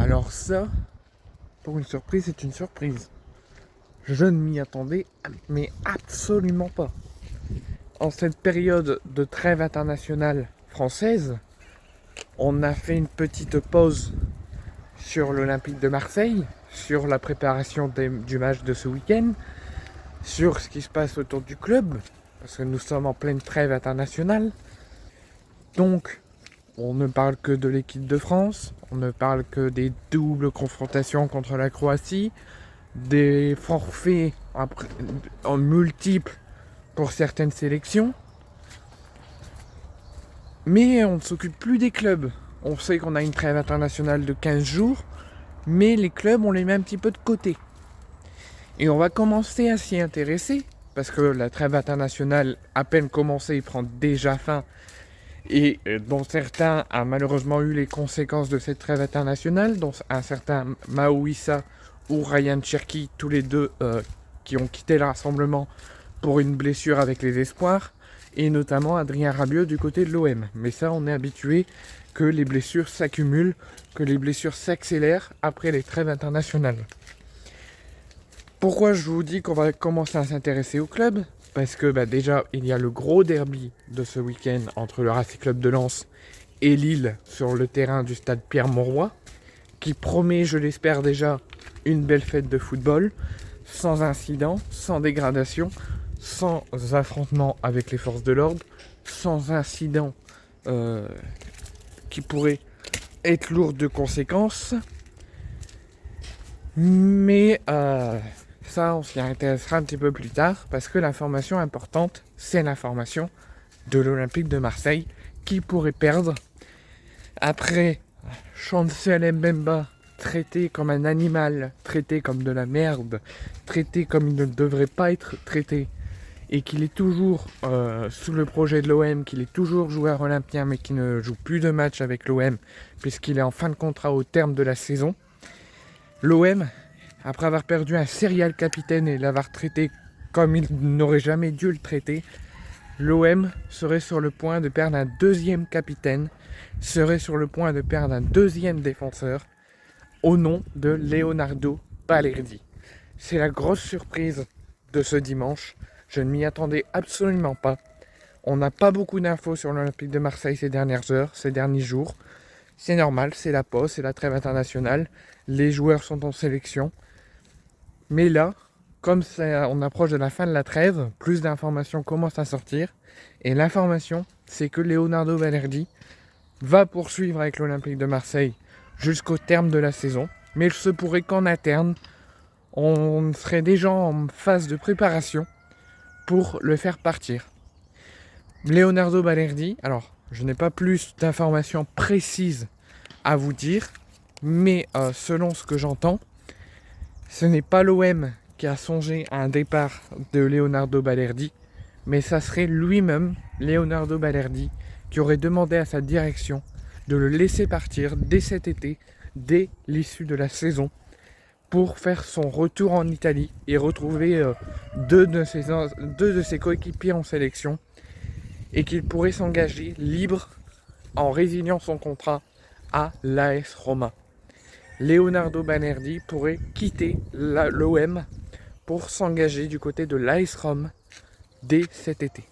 Alors ça, pour une surprise, c'est une surprise. Je ne m'y attendais, mais absolument pas. En cette période de trêve internationale française, on a fait une petite pause sur l'Olympique de Marseille, sur la préparation du match de ce week-end, sur ce qui se passe autour du club, parce que nous sommes en pleine trêve internationale. Donc, on ne parle que de l'équipe de France, on ne parle que des doubles confrontations contre la Croatie, des forfaits en multiples pour certaines sélections. Mais on ne s'occupe plus des clubs. On sait qu'on a une trêve internationale de 15 jours, mais les clubs, on les met un petit peu de côté. Et on va commencer à s'y intéresser, parce que la trêve internationale, à peine commencée, prend déjà fin, et dont certains ont malheureusement eu les conséquences de cette trêve internationale, dont un certain Maouissa ou Ryan Cherki, tous les deux qui ont quitté le rassemblement pour une blessure avec les espoirs, et notamment Adrien Rabiot du côté de l'OM. Mais ça, on est habitué que les blessures s'accumulent, que les blessures s'accélèrent après les trêves internationales. Pourquoi je vous dis qu'on va commencer à s'intéresser au club ? Parce que déjà, il y a le gros derby de ce week-end entre le Racing Club de Lens et Lille sur le terrain du stade Pierre-Mauroy, qui promet, je l'espère déjà, une belle fête de football, sans incident, sans dégradation, sans affrontement avec les forces de l'ordre, sans incident qui pourrait être lourd de conséquences. Mais ça, on s'y intéressera un petit peu plus tard, parce que l'information importante, c'est l'information de l'Olympique de Marseille, qui pourrait perdre après Chancel Mbemba, traité comme un animal, traité comme de la merde, traité comme il ne devrait pas être traité, et qu'il est toujours sous le projet de l'OM, qu'il est toujours joueur olympien, mais qui ne joue plus de match avec l'OM, puisqu'il est en fin de contrat au terme de la saison. L'OM, après avoir perdu un serial capitaine et l'avoir traité comme il n'aurait jamais dû le traiter, l'OM serait sur le point de perdre un deuxième capitaine, serait sur le point de perdre un deuxième défenseur, au nom de Leonardo Balerdi. C'est la grosse surprise de ce dimanche. Je ne m'y attendais absolument pas. On n'a pas beaucoup d'infos sur l'Olympique de Marseille ces dernières heures, ces derniers jours. C'est normal, c'est la pause, c'est la trêve internationale. Les joueurs sont en sélection. Mais là, comme on approche de la fin de la trêve, plus d'informations commencent à sortir. Et l'information, c'est que Leonardo Balerdi va poursuivre avec l'Olympique de Marseille jusqu'au terme de la saison. Mais il se pourrait qu'en interne, on serait déjà en phase de préparation pour le faire partir. Leonardo Balerdi, alors je n'ai pas plus d'informations précises à vous dire, mais selon ce que j'entends, ce n'est pas l'OM qui a songé à un départ de Leonardo Balerdi, mais ça serait lui-même, Leonardo Balerdi, qui aurait demandé à sa direction de le laisser partir dès cet été, dès l'issue de la saison, pour faire son retour en Italie et retrouver deux de ses coéquipiers en sélection, et qu'il pourrait s'engager libre en résiliant son contrat à l'AS Roma. Leonardo Balerdi pourrait quitter l'OM pour s'engager du côté de l'AS Rome dès cet été.